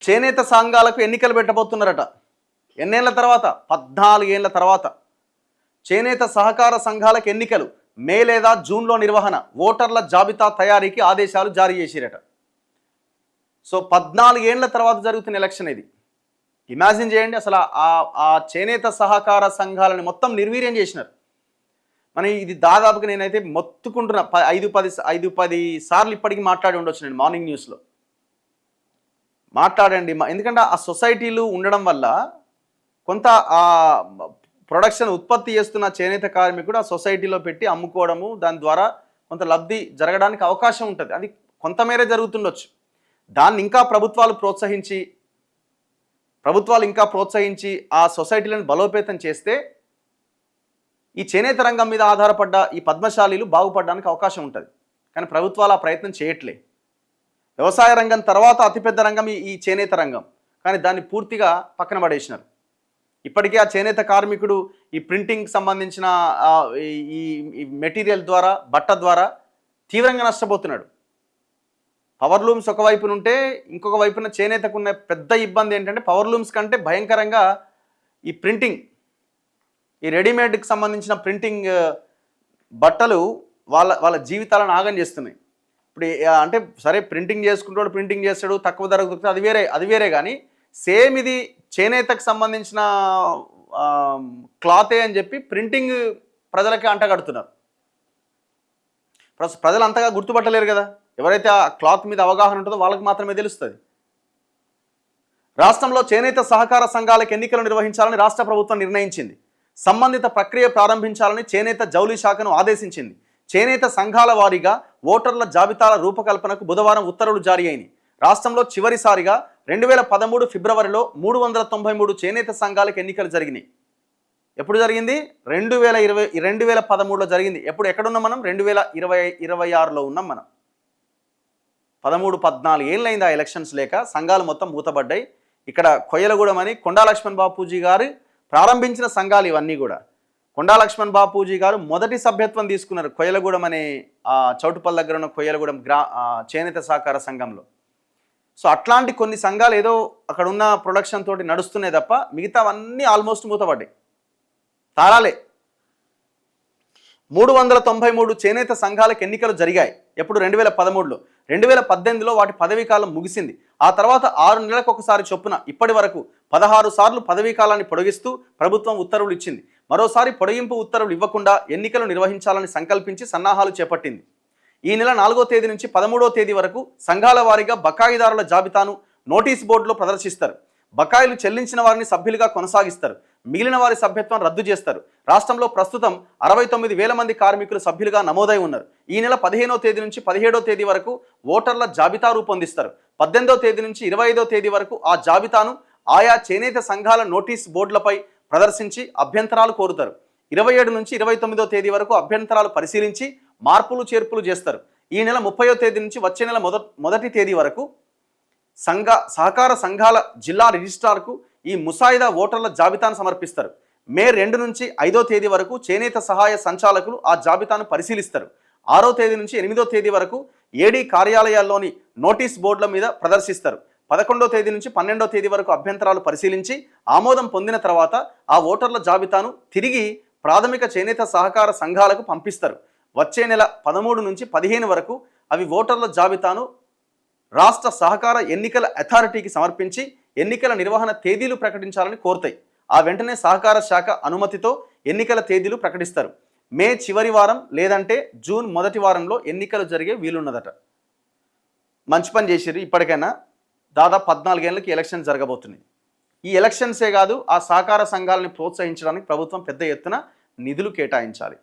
చేనేత సంఘాలకు ఎన్నికలు పెట్టబోతున్నారట. ఎన్నేళ్ల తర్వాత? 14 ఏళ్ల తర్వాత చేనేత సహకార సంఘాలకు ఎన్నికలు మే లేదా జూన్లో నిర్వహణ, ఓటర్ల జాబితా తయారీకి ఆదేశాలు జారీ చేసిరట. సో 14 ఏళ్ల తర్వాత జరుగుతున్న ఎలక్షన్ ఇది. ఇమాజిన్ చేయండి, అసలు ఆ చేనేత సహకార సంఘాలను మొత్తం నిర్వీర్యం చేసినారు. మన ఇది దాదాపుగా నేనైతే మొత్తుకుంటున్నా 5-10 సార్లు ఇప్పటికీ మాట్లాడి ఉండొచ్చు నేను మార్నింగ్ న్యూస్లో. మాట్లాడండి, ఎందుకంటే ఆ సొసైటీలు ఉండడం వల్ల కొంత ఆ ప్రొడక్షన్ ఉత్పత్తి చేస్తున్న చేనేత కార్మికుడు ఆ సొసైటీలో పెట్టి అమ్ముకోవడము, దాని ద్వారా కొంత లబ్ధి జరగడానికి అవకాశం ఉంటుంది. అది కొంతమేర జరుగుతుండొచ్చు. దాన్ని ఇంకా ప్రభుత్వాలు ప్రోత్సహించి ఆ సొసైటీలను బలోపేతం చేస్తే ఈ చేనేత రంగం మీద ఆధారపడ్డ ఈ పద్మశాలీలు బాగుపడడానికి అవకాశం ఉంటుంది. కానీ ప్రభుత్వాలు ఆ ప్రయత్నం చేయట్లే. వ్యవసాయ రంగం తర్వాత అతిపెద్ద రంగం ఈ చేనేత రంగం, కానీ దాన్ని పూర్తిగా పక్కన పడేసినారు. ఇప్పటికే ఆ చేనేత కార్మికుడు ఈ ప్రింటింగ్కి సంబంధించిన ఈ మెటీరియల్ ద్వారా, బట్ట ద్వారా తీవ్రంగా నష్టపోతున్నాడు. పవర్ లూమ్స్ ఒకవైపున ఉంటే ఇంకొక వైపున చేనేతకున్న పెద్ద ఇబ్బంది ఏంటంటే పవర్ లూమ్స్ కంటే భయంకరంగా ఈ ప్రింటింగ్, ఈ రెడీమేడ్కి సంబంధించిన ప్రింటింగ్ బట్టలు వాళ్ళ జీవితాలను ఆగం చేస్తున్నాయి. ఇప్పుడు అంటే సరే ప్రింటింగ్ చేసుకుంటాడు, ప్రింటింగ్ చేస్తాడు, తక్కువ ధరకు దొరుకుతుంది, అది వేరే కానీ సేమ్ ఇది చేనేతకు సంబంధించిన క్లాతే అని చెప్పి ప్రింటింగ్ ప్రజలకి అంటగడుతున్నారు. ప్రజలు అంతగా గుర్తుపట్టలేరు కదా. ఎవరైతే ఆ క్లాత్ మీద అవగాహన ఉంటుందో వాళ్ళకి మాత్రమే తెలుస్తుంది. రాష్ట్రంలో చేనేత సహకార సంఘాలకు ఎన్నికలు నిర్వహించాలని రాష్ట్ర ప్రభుత్వం నిర్ణయించింది. సంబంధిత ప్రక్రియ ప్రారంభించాలని చేనేత జౌళి శాఖను ఆదేశించింది. చేనేత సంఘాల వారీగా ఓటర్ల జాబితాల రూపకల్పనకు బుధవారం ఉత్తర్వులు జారీ అయినాయి. రాష్ట్రంలో చివరిసారిగా 2013 ఫిబ్రవరిలో 393 చేనేత సంఘాలకు ఎన్నికలు జరిగినాయి. ఎప్పుడు జరిగింది? 2013లో జరిగింది. ఎక్కడున్నాం మనం? 2026లో ఉన్నాం మనం. 13-14 ఏళ్ళైంది ఆ ఎలక్షన్స్ లేక. సంఘాలు మొత్తం మూతబడ్డాయి. ఇక్కడ కొయ్యలగూడెం అని కొండా లక్ష్మణ్ బాపూజీ గారు ప్రారంభించిన సంఘాలు ఇవన్నీ కూడా. కొండా లక్ష్మణ్ బాపూజీ గారు మొదటి సభ్యత్వం తీసుకున్నారు కొయ్యలగూడెం అనే చౌటుపల్లి దగ్గర ఉన్న కొయ్యలగూడెం చేనేత సహకార సంఘంలో. సో అట్లాంటి కొన్ని సంఘాలు ఏదో అక్కడ ఉన్న ప్రొడక్షన్ తోటి నడుస్తున్నాయి తప్ప మిగతావన్నీ ఆల్మోస్ట్ మూతపడ్డాయి, తాళాలే. 393 చేనేత సంఘాలకు ఎన్నికలు జరిగాయి. ఎప్పుడు? 2013లో. 2018లో వాటి పదవీకాలం ముగిసింది. ఆ తర్వాత 6 నెలలకు ఒకసారి చొప్పున ఇప్పటి వరకు 16 సార్లు పదవీకాలాన్ని పొడిగిస్తూ ప్రభుత్వం ఉత్తర్వులు ఇచ్చింది. మరోసారి పొడిగింపు ఉత్తర్వులు ఇవ్వకుండా ఎన్నికలు నిర్వహించాలని సంకల్పించి సన్నాహాలు చేపట్టింది. ఈ నెల 4వ తేదీ నుంచి 13వ తేదీ వరకు సంఘాల వారీగా బకాయిదారుల జాబితాను నోటీస్ బోర్డులో ప్రదర్శిస్తారు. బకాయిలు చెల్లించిన వారిని సభ్యులుగా కొనసాగిస్తారు. మిగిలిన వారి సభ్యత్వం రద్దు చేస్తారు. రాష్ట్రంలో ప్రస్తుతం 69,000 మంది కార్మికులు సభ్యులుగా నమోదై ఉన్నారు. ఈ నెల 15వ తేదీ నుంచి 17వ తేదీ వరకు ఓటర్ల జాబితా రూపొందిస్తారు. 18వ తేదీ నుంచి 25వ తేదీ వరకు ఆ జాబితాను ఆయా చేనేత సంఘాల నోటీస్ బోర్డులపై ప్రదర్శించి అభ్యంతరాలు కోరుతారు. 27 నుంచి 29వ తేదీ వరకు అభ్యంతరాలు పరిశీలించి మార్పులు చేర్పులు చేస్తారు. ఈ నెల 30వ తేదీ నుంచి వచ్చే నెల మొదటి తేదీ వరకు సహకార సంఘాల జిల్లా రిజిస్ట్రార్కు ఈ ముసాయిదా ఓటర్ల జాబితాను సమర్పిస్తారు. మే 2 నుంచి 5వ తేదీ వరకు చేనేత సహాయ సంచాలకులు ఆ జాబితాను పరిశీలిస్తారు. 6వ తేదీ నుంచి 8వ తేదీ వరకు ఏడీ కార్యాలయాల్లోని నోటీస్ బోర్డుల మీద ప్రదర్శిస్తారు. 11వ తేదీ నుంచి 12వ తేదీ వరకు అభ్యంతరాలు పరిశీలించి ఆమోదం పొందిన తర్వాత ఆ ఓటర్ల జాబితాను తిరిగి ప్రాథమిక చేనేత సహకార సంఘాలకు పంపిస్తారు. వచ్చే నెల 13 నుంచి 15 వరకు అవి ఓటర్ల జాబితాను రాష్ట్ర సహకార ఎన్నికల అథారిటీకి సమర్పించి ఎన్నికల నిర్వహణ తేదీలు ప్రకటించాలని కోరుతాయి. ఆ వెంటనే సహకార శాఖ అనుమతితో ఎన్నికల తేదీలు ప్రకటిస్తారు. మే చివరి వారం లేదంటే జూన్ మొదటి వారంలో ఎన్నికలు జరిగే వీలున్నదట. మంచి పని చేసిర్రు. ఇప్పటికైనా దాదాపు 14 ఏళ్ళకి ఎలక్షన్ జరగబోతున్నాయి. ఈ ఎలక్షన్సే కాదు, ఆ సహకార సంఘాలని ప్రోత్సహించడానికి ప్రభుత్వం పెద్ద ఎత్తున నిధులు కేటాయించాలి.